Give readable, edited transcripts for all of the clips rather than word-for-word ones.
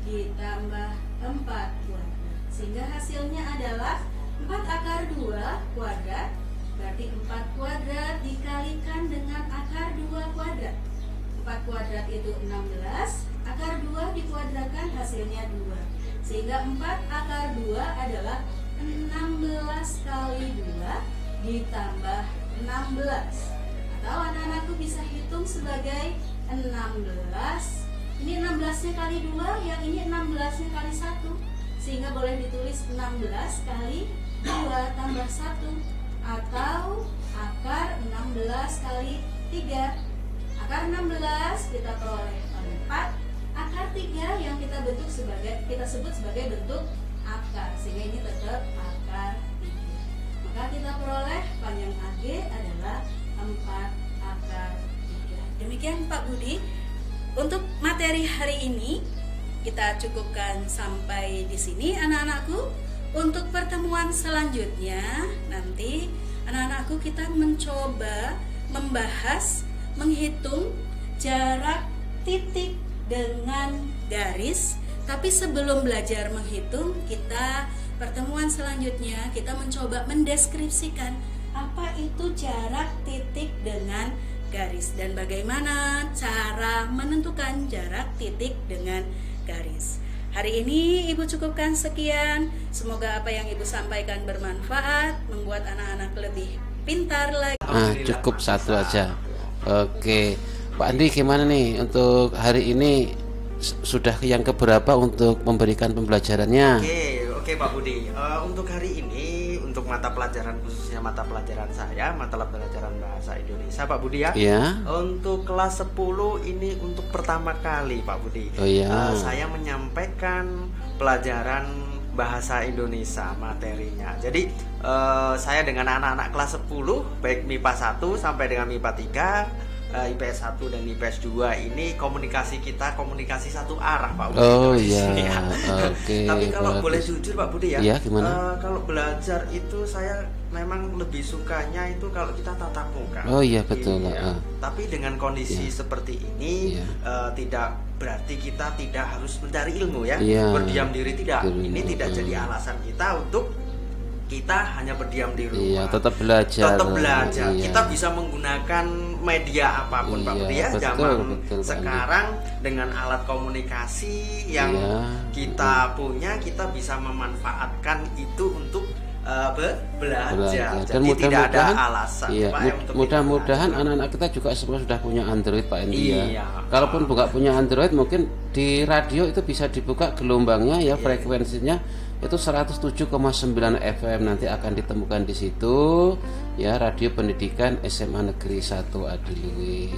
ditambah 4 kuadrat. Sehingga hasilnya adalah 4 akar 2 kuadrat. Berarti 4 kuadrat dikalikan dengan akar 2 kuadrat. 4 kuadrat itu 16, akar 2 dikuadratkan hasilnya 2. Sehingga 4 akar 2 adalah 16 kali 2 ditambah 16. Atau anak-anakku bisa hitung sebagai 16. Ini 16-nya kali 2, yang ini 16-nya kali 1. Sehingga boleh ditulis 16 kali 2 tambah 1. Atau akar 16 kali 3. Akar 16 kita peroleh 4. Akar 3 yang kita sebut sebagai bentuk akar. Sehingga ini tetap akar 3. Maka kita peroleh panjang AG adalah 4 akar 3. Demikian Pak Budi. Untuk materi hari ini kita cukupkan sampai di sini anak-anakku. Untuk pertemuan selanjutnya nanti anak-anakku kita mencoba membahas menghitung jarak titik dengan garis. Tapi sebelum belajar menghitung, pertemuan selanjutnya kita mencoba mendeskripsikan apa itu jarak titik dengan garis dan bagaimana cara menentukan jarak titik dengan garis. Hari ini Ibu cukupkan sekian. Semoga apa yang Ibu sampaikan bermanfaat, membuat anak-anak lebih pintar lagi. Cukup satu aja. Oke, Pak Andi gimana nih untuk hari ini? Sudah yang keberapa untuk memberikan pembelajarannya? Oke Pak Budi. Untuk hari ini, untuk mata pelajaran khususnya mata pelajaran saya, mata pelajaran bahasa Indonesia Pak Budi ya. Iya. Untuk kelas 10 ini untuk pertama kali Pak Budi. Oh iya. Saya menyampaikan pelajaran bahasa Indonesia materinya. Jadi saya dengan anak-anak kelas 10 baik MIPA 1 sampai dengan MIPA 3, IPS 1 dan IPS 2 ini komunikasi satu arah Pak Budi. Oh iya. Oke. Tapi kalau bagus. boleh jujur Pak Budi ya. Iya, gimana? Kalau belajar itu saya memang lebih sukanya itu kalau kita tatap muka. Oh iya betul. Iya. Tapi dengan kondisi Iya. seperti ini tidak berarti kita tidak harus mencari ilmu ya. Iya. Berdiam diri tidak. Betul. Ini tidak jadi alasan kita untuk kita hanya berdiam di rumah. Iya, tetap belajar. Iya. Iya. Kita bisa menggunakan media apapun Pak Budi ya. Betul, Zaman betul, Pak sekarang dengan alat komunikasi yang kita punya, kita bisa memanfaatkan itu untuk belajar. Dan Jadi tidak ada mudah-mudahan alasan iya, Pak, untuk mudah-mudahan kita anak-anak kita juga semua sudah punya Android Pak Andi Iya. ya. Kalaupun bukan punya Android, mungkin di radio itu bisa dibuka gelombangnya ya, frekuensinya itu 107,9 FM, nanti akan ditemukan di situ ya, Radio Pendidikan SMA Negeri 1 Adiluwi.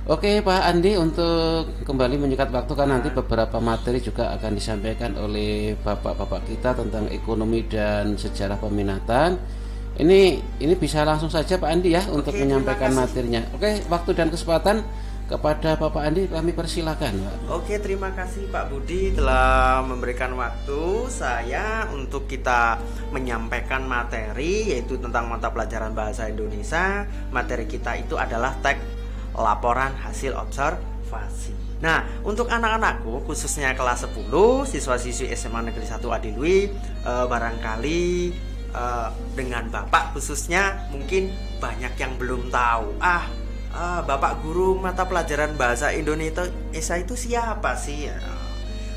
Oke Pak Andi, untuk kembali menyikat waktu kan nanti beberapa materi juga akan disampaikan oleh bapak-bapak kita tentang ekonomi dan sejarah peminatan. Ini bisa langsung saja Pak Andi ya untuk menyampaikan materinya. Oke, waktu dan kesempatan kepada Bapak Andi kami persilakan Pak. Oke, terima kasih Pak Budi telah memberikan waktu saya untuk kita menyampaikan materi, yaitu tentang mata pelajaran bahasa Indonesia. Materi kita itu adalah teks laporan hasil observasi. Nah, untuk anak-anakku khususnya kelas 10, siswa-siswi SMA Negeri 1 Adiluwi, barangkali dengan Bapak khususnya mungkin banyak yang belum tahu. Bapak guru mata pelajaran bahasa Indonesia itu siapa sih?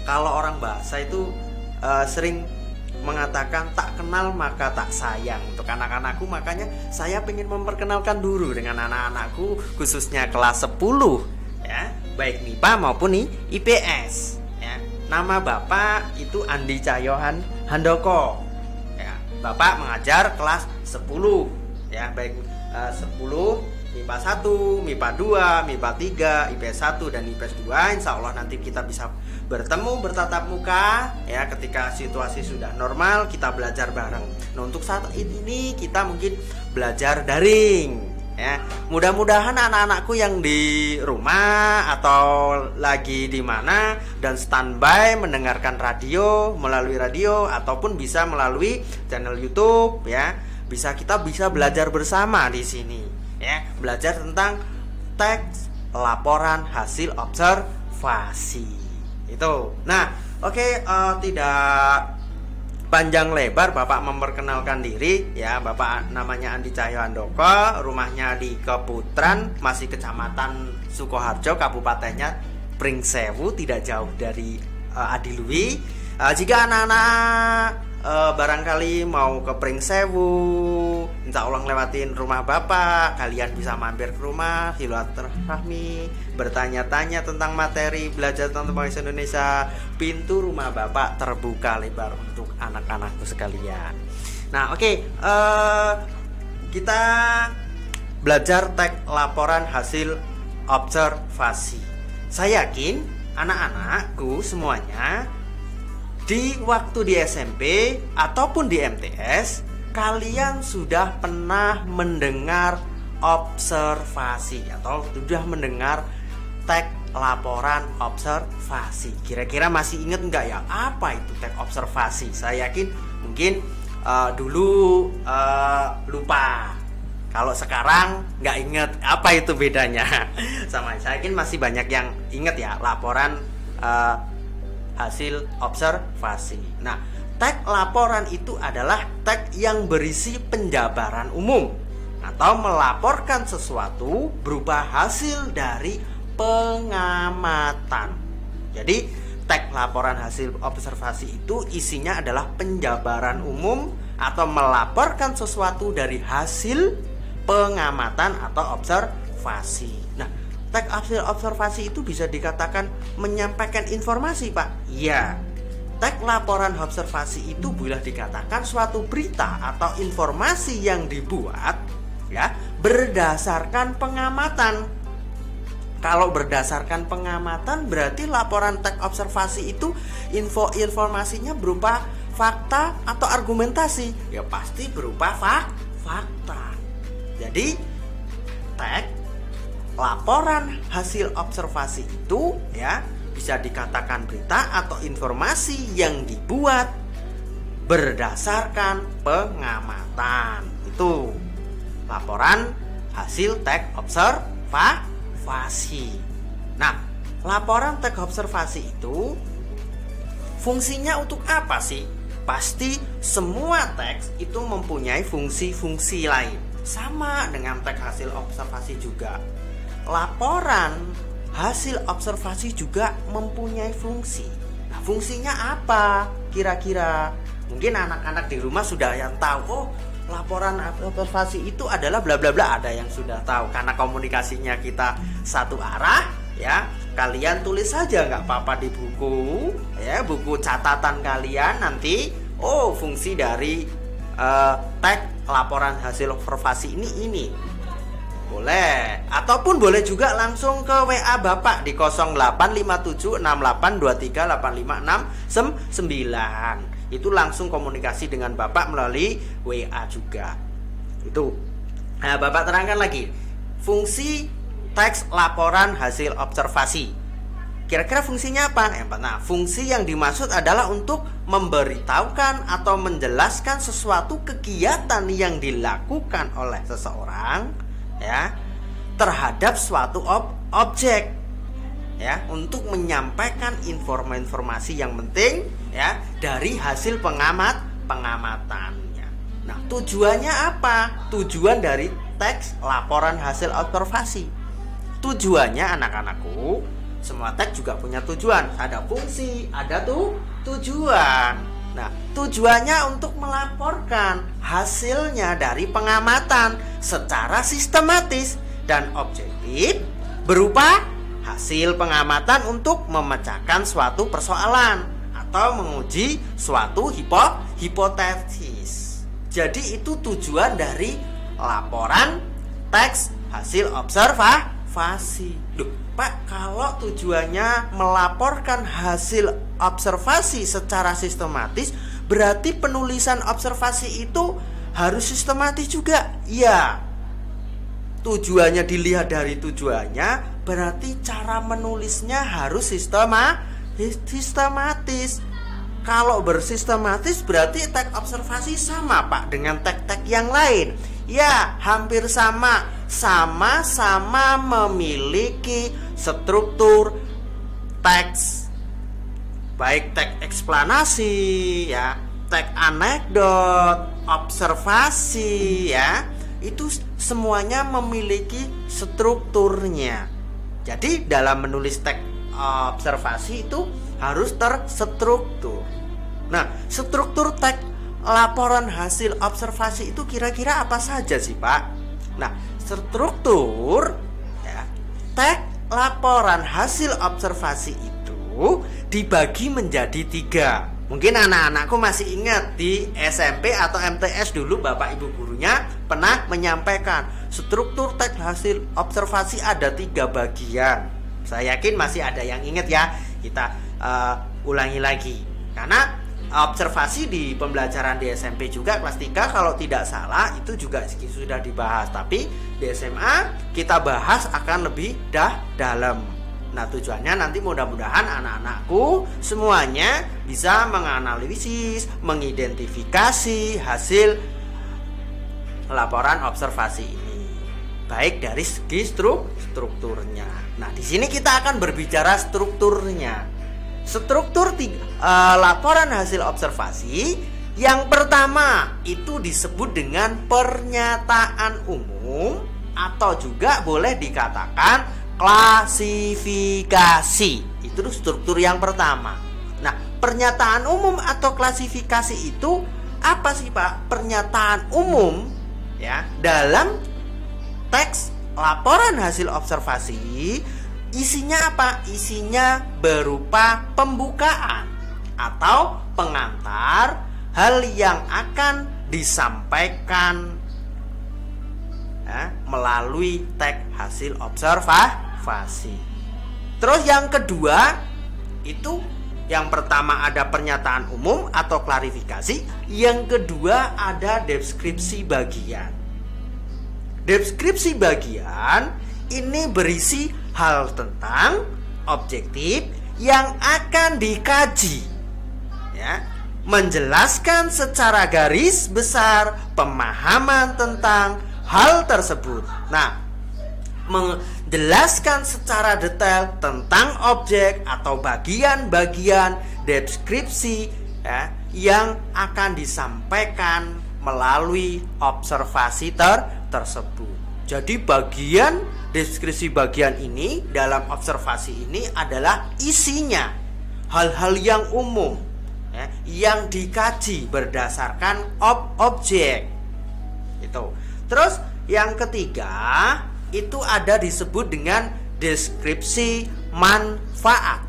Kalau orang bahasa itu sering mengatakan tak kenal maka tak sayang. Untuk anak-anakku, makanya saya ingin memperkenalkan dulu dengan anak-anakku khususnya kelas 10 ya, baik MIPA maupun IPS ya. Nama Bapak itu Andi Cahyohan Handoko ya. Bapak mengajar kelas 10 ya, baik 10 MIPA 1, MIPA 2, MIPA 3, IPS 1 dan IPS 2. Insya Allah nanti kita bisa bertemu bertatap muka ya, ketika situasi sudah normal kita belajar bareng. Nah, untuk saat ini kita mungkin belajar daring ya. Mudah-mudahan anak-anakku yang di rumah atau lagi di mana dan standby mendengarkan radio, melalui radio ataupun bisa melalui channel YouTube ya, kita bisa belajar bersama di sini ya, belajar tentang teks laporan hasil observasi itu. Nah, Oke, tidak panjang lebar Bapak memperkenalkan diri ya. Bapak namanya Andi Cahyo Handoko, rumahnya di Keputran, masih Kecamatan Sukoharjo, kabupatennya Pringsewu, tidak jauh dari Adiluwi. Jika anak-anak barangkali mau ke Pringsewu, insya Allah lewatin rumah Bapak, kalian bisa mampir ke rumah, silaturahmi, bertanya-tanya tentang materi belajar tentang bahasa Indonesia. Pintu rumah Bapak terbuka lebar untuk anak-anakku sekalian. Nah, oke, kita belajar teks laporan hasil observasi. Saya yakin anak-anakku semuanya di waktu di SMP ataupun di MTS, kalian sudah pernah mendengar observasi atau sudah mendengar teks laporan observasi. Kira-kira masih ingat nggak ya apa itu teks observasi? Saya yakin mungkin dulu lupa. Kalau sekarang nggak ingat apa itu bedanya sama. Saya yakin masih banyak yang ingat ya laporan hasil observasi. Nah, teks laporan itu adalah teks yang berisi penjabaran umum atau melaporkan sesuatu berupa hasil dari pengamatan. Jadi, teks laporan hasil observasi itu isinya adalah penjabaran umum atau melaporkan sesuatu dari hasil pengamatan atau observasi. Nah, teks hasil observasi itu bisa dikatakan menyampaikan informasi, Pak. Iya. Teks laporan observasi itu boleh dikatakan suatu berita atau informasi yang dibuat ya berdasarkan pengamatan. Kalau berdasarkan pengamatan berarti laporan teks observasi itu informasinya berupa fakta atau argumentasi. Ya pasti berupa fakta. Jadi teks laporan hasil observasi itu ya bisa dikatakan berita atau informasi yang dibuat berdasarkan pengamatan. Itu laporan hasil teks observasi. Nah, laporan teks observasi itu fungsinya untuk apa sih? Pasti semua teks itu mempunyai fungsi-fungsi lain. Sama dengan teks hasil observasi juga. Laporan hasil observasi juga mempunyai fungsi. Nah, fungsinya apa kira-kira? Mungkin anak-anak di rumah sudah yang tahu. Oh, laporan observasi itu adalah bla bla bla. Ada yang sudah tahu karena komunikasinya kita satu arah ya. Kalian tulis saja nggak apa-apa di buku ya, buku catatan kalian nanti. Oh, fungsi dari teks laporan hasil observasi ini. Boleh, ataupun boleh juga langsung ke WA Bapak di 085768385669. Itu langsung komunikasi dengan Bapak melalui WA juga. Itu. Nah, Bapak terangkan lagi fungsi teks laporan hasil observasi. Kira-kira fungsinya apa? Nah, fungsi yang dimaksud adalah untuk memberitahukan atau menjelaskan sesuatu kegiatan yang dilakukan oleh seseorang ya terhadap suatu objek ya untuk menyampaikan informasi yang penting ya dari hasil pengamatannya. Nah, tujuannya apa? Tujuan dari teks laporan hasil observasi. Tujuannya anak-anakku, semua teks juga punya tujuan. Ada fungsi, ada tujuan. Nah, tujuannya untuk melaporkan hasilnya dari pengamatan secara sistematis dan objektif berupa hasil pengamatan untuk memecahkan suatu persoalan atau menguji suatu hipotesis. Jadi itu tujuan dari laporan teks hasil observasi. Duh, Pak, kalau tujuannya melaporkan hasil observasi secara sistematis, berarti penulisan observasi itu harus sistematis juga. Iya. Tujuannya dilihat dari tujuannya, berarti cara menulisnya harus sistematis. Kalau bersistematis berarti teks observasi sama, Pak, dengan teks-teks yang lain. Ya, hampir sama. Sama-sama memiliki struktur teks baik teks eksplanasi ya, teks anekdot, observasi ya, itu semuanya memiliki strukturnya. Jadi dalam menulis teks observasi itu harus terstruktur. Nah, struktur teks laporan hasil observasi itu kira-kira apa saja sih, Pak? Nah, struktur ya, teks laporan hasil observasi itu dibagi menjadi 3. Mungkin anak-anakku masih ingat di SMP atau MTS dulu Bapak Ibu gurunya pernah menyampaikan struktur teks hasil observasi ada 3 bagian. Saya yakin masih ada yang ingat ya. Kita ulangi lagi. Karena observasi di pembelajaran di SMP juga kelas 3 kalau tidak salah itu juga sudah dibahas. Tapi di SMA kita bahas akan lebih dalam. Nah, tujuannya nanti mudah-mudahan anak-anakku semuanya bisa menganalisis, mengidentifikasi hasil laporan observasi ini, baik dari segi strukturnya. Nah, di sini kita akan berbicara strukturnya. Struktur laporan hasil observasi yang pertama itu disebut dengan pernyataan umum atau juga boleh dikatakan klasifikasi. Itu struktur yang pertama. Nah, pernyataan umum atau klasifikasi itu apa sih, Pak? Pernyataan umum ya dalam teks laporan hasil observasi isinya apa? Isinya berupa pembukaan atau pengantar hal yang akan disampaikan ya, melalui teks hasil observasi. Terus yang kedua itu, yang pertama ada pernyataan umum atau klarifikasi, yang kedua ada deskripsi bagian. Deskripsi bagian ini berisi hal tentang objektif yang akan dikaji ya, menjelaskan secara garis besar pemahaman tentang hal tersebut. Nah, menjelaskan secara detail tentang objek atau bagian-bagian deskripsi ya, yang akan disampaikan melalui observasi tersebut. Jadi bagian deskripsi bagian ini dalam observasi ini adalah isinya hal-hal yang umum ya, yang dikaji berdasarkan objek itu. Terus yang ketiga itu ada disebut dengan deskripsi manfaat.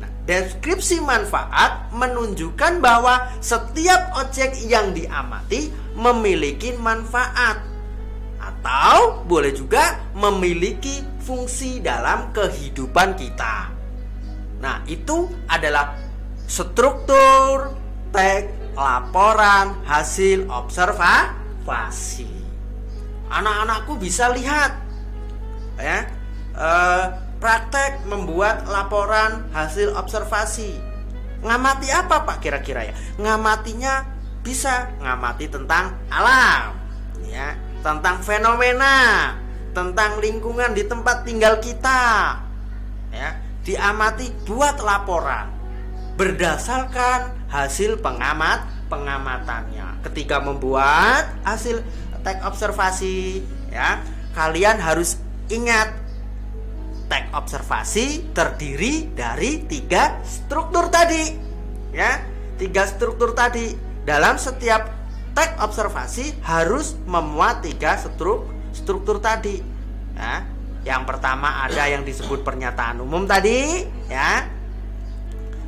Nah, deskripsi manfaat menunjukkan bahwa setiap objek yang diamati memiliki manfaat atau boleh juga memiliki fungsi dalam kehidupan kita. Nah, itu adalah struktur teks laporan hasil observasi. Anak-anakku bisa lihat ya, praktek membuat laporan hasil observasi. Ngamati apa, Pak, kira-kira ya? Ngamatinya bisa ngamati tentang alam ya, tentang fenomena, tentang lingkungan di tempat tinggal kita ya. Diamati, buat laporan berdasarkan hasil pengamatannya. Ketika membuat hasil teks observasi ya, kalian harus ingat teks observasi terdiri dari 3 struktur tadi ya. 3 struktur tadi. Dalam setiap teks observasi harus memuat 3 struktur tadi ya. Yang pertama ada yang disebut pernyataan umum tadi ya.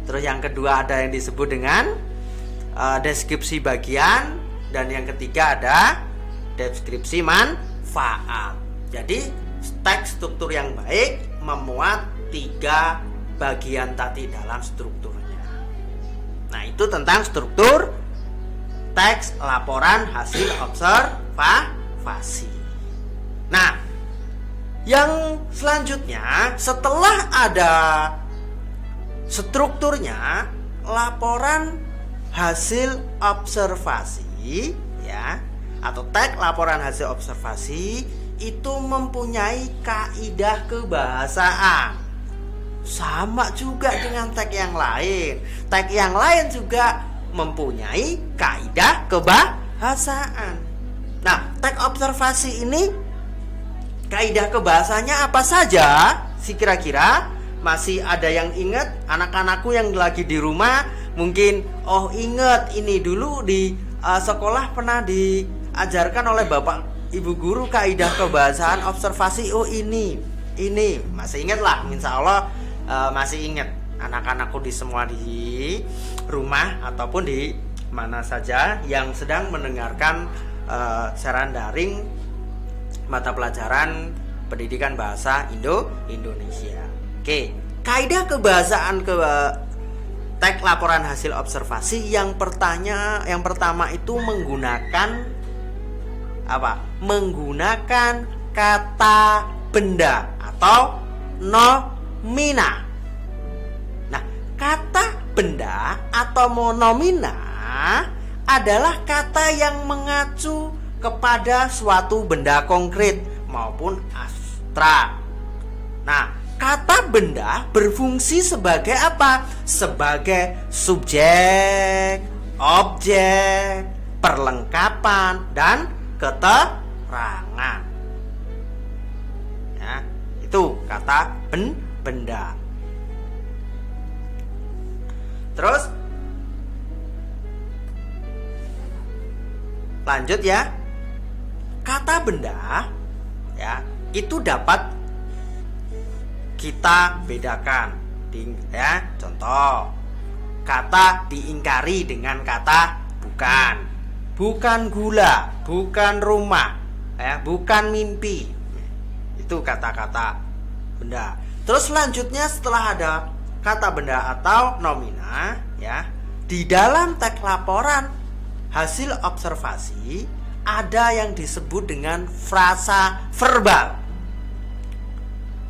Terus yang kedua ada yang disebut dengan deskripsi bagian, dan yang ketiga ada deskripsi manfaat. Jadi teks struktur yang baik memuat 3 bagian tadi dalam strukturnya. Nah, itu tentang struktur teks laporan hasil observasi. Nah, yang selanjutnya setelah ada strukturnya, laporan hasil observasi ya, atau teks laporan hasil observasi itu mempunyai kaidah kebahasaan. Sama juga dengan teks yang lain. Teks yang lain juga mempunyai kaidah kebahasaan. Nah, teks observasi ini kaidah kebahasanya apa saja? Si kira-kira masih ada yang ingat? Anak-anakku yang lagi di rumah mungkin ingat ini dulu di sekolah pernah diajarkan oleh Bapak Ibu guru kaidah kebahasaan observasi. Ini masih ingat lah, insya Allah masih ingat anak-anakku di semua di rumah ataupun di mana saja yang sedang mendengarkan siaran daring mata pelajaran pendidikan bahasa Indonesia. Oke, kaidah kebahasaan teks laporan hasil observasi yang pertama itu menggunakan apa? Menggunakan kata benda atau nomina. Nah, kata benda atau nomina adalah kata yang mengacu kepada suatu benda konkret maupun abstrak. Nah, kata benda berfungsi sebagai apa? Sebagai subjek, objek, perlengkapan, dan keterangan. Ya, itu kata benda. Terus lanjut ya. Kata benda ya, itu dapat kita bedakan ya. Contoh, kata diingkari dengan kata bukan gula, bukan rumah ya, bukan mimpi. Itu kata-kata benda. Terus selanjutnya setelah ada kata benda atau nomina ya, di dalam teks laporan hasil observasi ada yang disebut dengan frasa verbal.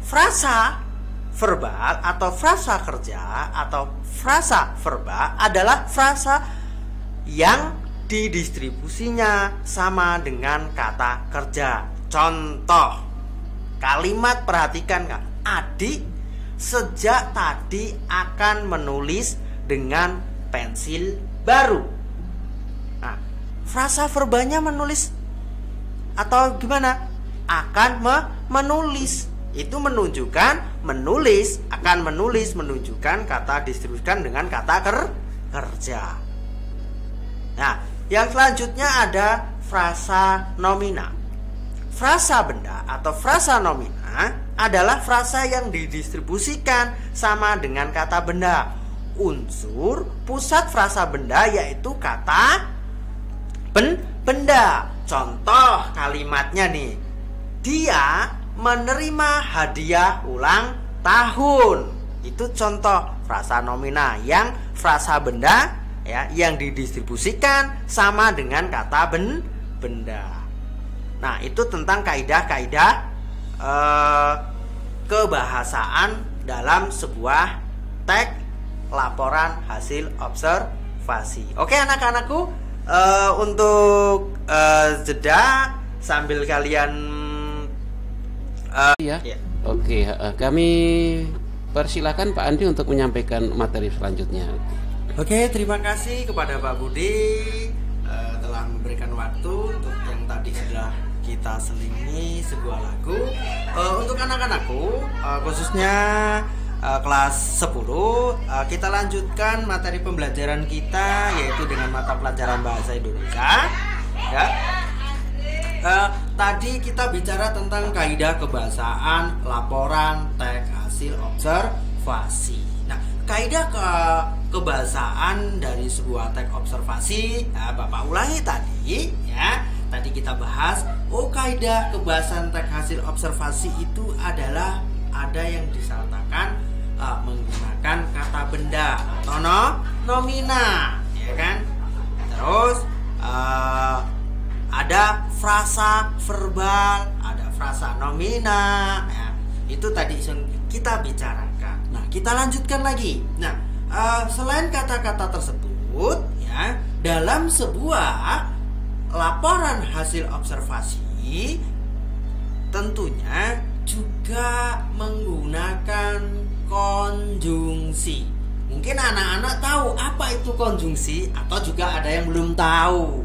Frasa verbal atau frasa kerja atau frasa verbal adalah frasa yang didistribusinya sama dengan kata kerja. Contoh kalimat, perhatikan Kak. Adik sejak tadi akan menulis dengan pensil baru. Nah, frasa verbalnya menulis atau gimana? Akan menulis. Itu menunjukkan menulis, akan menulis, menunjukkan kata distribusikan dengan kata kerja. Nah, yang selanjutnya ada frasa nomina. Frasa benda atau frasa nomina adalah frasa yang didistribusikan sama dengan kata benda. Unsur pusat frasa benda yaitu kata benda. Contoh kalimatnya nih. Dia menerima hadiah ulang tahun. Itu contoh frasa nomina yang frasa benda ya, yang didistribusikan sama dengan kata benda. Nah, itu tentang kaidah-kaidah kebahasaan dalam sebuah teks laporan hasil observasi. Oke anak-anakku, untuk jeda sambil kalian ya. Oke, kami persilakan Pak Andi untuk menyampaikan materi selanjutnya. Oke, terima kasih kepada Pak Budi telah memberikan waktu untuk yang tadi sudah kita selingi sebuah lagu. Untuk anak-anakku, khususnya kelas 10, kita lanjutkan materi pembelajaran kita yaitu dengan mata pelajaran bahasa Indonesia. Ya. Tadi kita bicara tentang kaidah kebahasaan laporan teks hasil observasi. Nah, kaidah kebahasaan dari sebuah teks observasi, Bapak ulangi tadi ya. Tadi kita bahas, kaidah kebahasaan teks hasil observasi itu adalah ada yang disertakan menggunakan kata benda atau nomina, ya kan? Terus ada frasa verbal, ada frasa nomina, ya. Itu tadi kita bicarakan. Nah, kita lanjutkan lagi. Nah, selain kata-kata tersebut, ya, dalam sebuah laporan hasil observasi tentunya juga menggunakan konjungsi. Mungkin anak-anak tahu apa itu konjungsi atau juga ada yang belum tahu.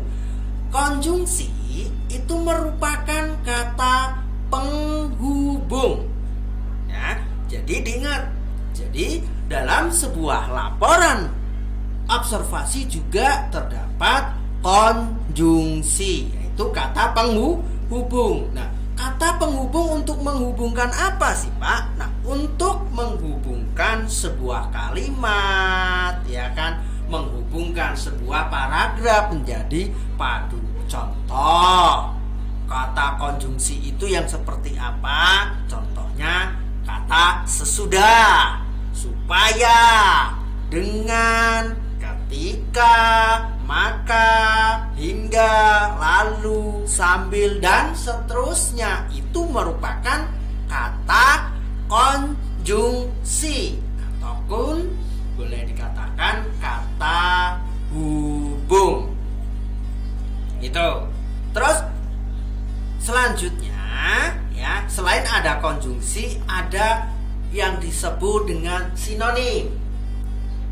Konjungsi itu merupakan kata penghubung. Ya, jadi diingat. Jadi dalam sebuah laporan observasi juga terdapat konjungsi, yaitu kata penghubung. Nah, kata penghubung untuk menghubungkan apa sih, Pak? Nah, untuk menghubungkan sebuah kalimat, ya kan? Menghubungkan sebuah paragraf menjadi padu. Contoh, kata konjungsi itu yang seperti apa? Contohnya kata sesudah, supaya, dengan, ketika, maka, hingga, lalu, sambil, dan seterusnya. Itu merupakan kata konjungsi ataupun boleh dikatakan kata hubung. Itu. Terus selanjutnya, ya, selain ada konjungsi, ada yang disebut dengan sinonim.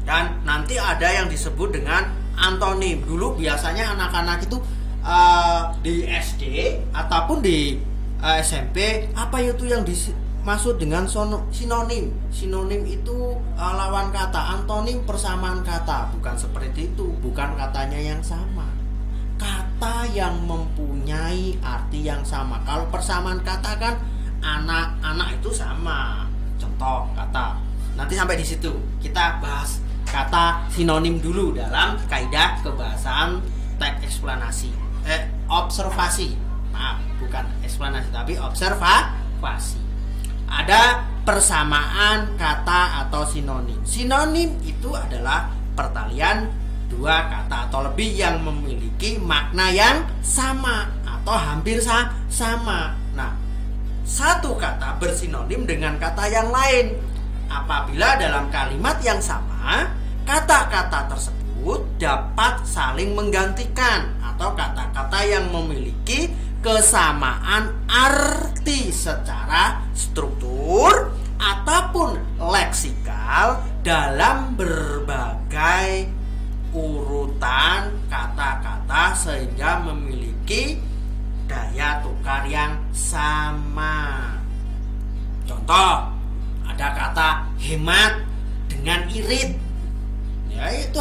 Dan nanti ada yang disebut dengan antonim. Dulu biasanya anak-anak itu di SD ataupun di SMP, apa itu yang dimaksud dengan sinonim? Sinonim itu lawan kata, antonim persamaan kata. Bukan seperti itu, bukan katanya yang sama. Kata yang mempunyai arti yang sama. Kalau persamaan kata kan anak-anak itu sama. Contoh kata. Nanti sampai di situ kita bahas kata sinonim dulu dalam kaidah kebahasaan teks eksplanasi. Observasi. Maaf, bukan eksplanasi tapi observasi. Ada persamaan kata atau sinonim. Sinonim itu adalah pertalian dua kata atau lebih yang memiliki makna yang sama atau hampir sama. Nah, satu kata bersinonim dengan kata yang lain apabila dalam kalimat yang sama kata-kata tersebut dapat saling menggantikan atau kata-kata yang memiliki kesamaan arti secara struktur ataupun leksikal dalam berbagai urutan kata-kata sehingga memiliki daya tukar yang sama. Contoh, ada kata hemat dengan irit, ya itu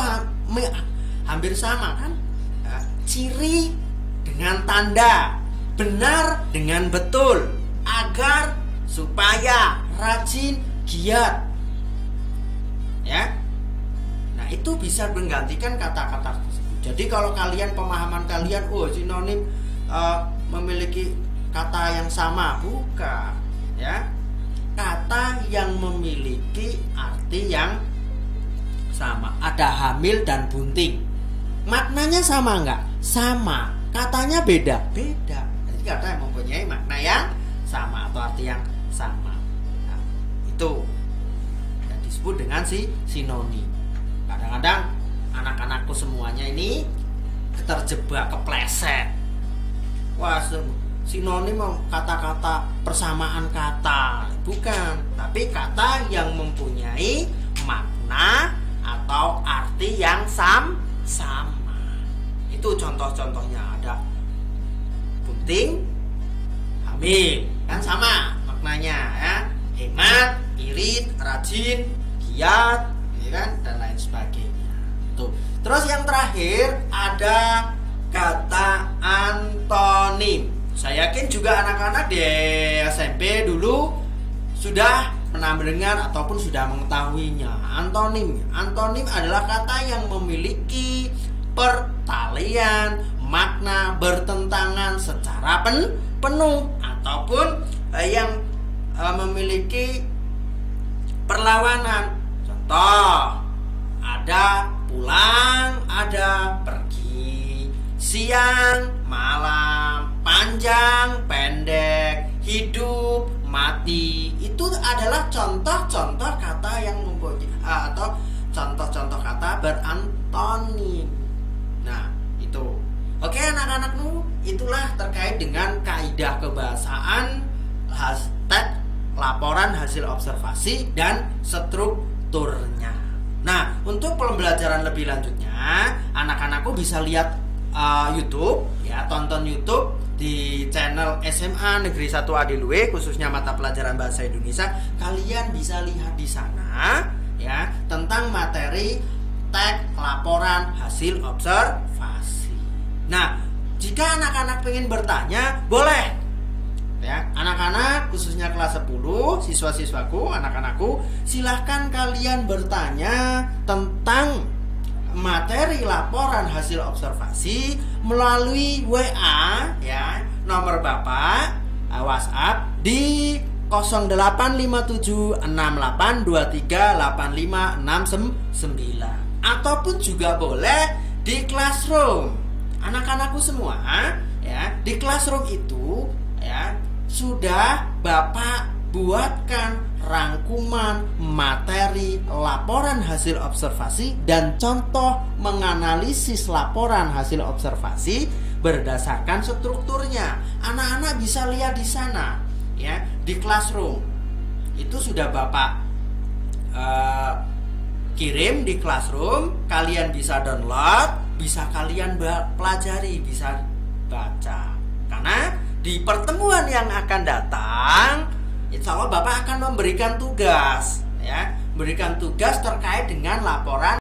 hampir sama kan. Ciri dengan tanda, benar dengan betul, agar, supaya, rajin, giat, ya. Nah, itu bisa menggantikan kata-kata tersebut. Jadi kalau kalian, pemahaman kalian, sinonim memiliki kata yang sama, bukan, ya. Kata yang memiliki arti yang sama. Ada hamil dan bunting. Maknanya sama enggak? Sama. Katanya beda? Beda. Jadi kata yang mempunyai makna yang sama atau arti yang sama. Nah, itu yang disebut dengan sinonim. Kadang-kadang anak-anakku semuanya ini terjebak, kepleset. Wah, sinonim kata-kata persamaan kata, bukan, tapi kata yang mempunyai makna atau arti yang sama. Itu contoh-contohnya, ada bunting, hamil, kan sama maknanya, ya. Hemat, irit, rajin, giat, ya kan, dan lain sebagainya. Tuh. Terus yang terakhir ada kata antonim. Saya yakin juga anak-anak di SMP dulu sudah pernah mendengar ataupun sudah mengetahuinya. Antonim. Antonim adalah kata yang memiliki pertalian makna bertentangan secara penuh ataupun yang memiliki perlawanan. Contoh, ada pulang, ada pergi, siang, malam, panjang, pendek, hidup, mati. Itu adalah contoh-contoh kata yang mempunyai atau contoh-contoh kata berantonim. Nah, itu. Oke anak-anakku, itulah terkait dengan kaidah kebahasaan hashtag laporan hasil observasi dan strukturnya. Nah, untuk pembelajaran lebih lanjutnya, anak-anakku bisa lihat YouTube, ya, tonton YouTube di channel SMA Negeri 1 Adiluwe, khususnya mata pelajaran Bahasa Indonesia. Kalian bisa lihat di sana, ya, tentang materi teks laporan hasil observasi. Nah, jika anak-anak pengen bertanya, boleh, ya, anak-anak khususnya kelas 10, siswa-siswaku, anak-anakku, silahkan kalian bertanya tentang materi laporan hasil observasi melalui WA, ya, nomor Bapak WhatsApp di 085768238569, ataupun juga boleh di Classroom. Anak-anakku semua, ya, di Classroom itu, ya, sudah Bapak buatkan rangkuman materi laporan hasil observasi dan contoh menganalisis laporan hasil observasi berdasarkan strukturnya. Anak-anak bisa lihat di sana, ya, di Classroom. Itu sudah Bapak kirim di Classroom. Kalian bisa download, bisa kalian pelajari, bisa baca. Karena di pertemuan yang akan datang, insya Allah Bapak akan memberikan tugas, ya, memberikan tugas terkait dengan laporan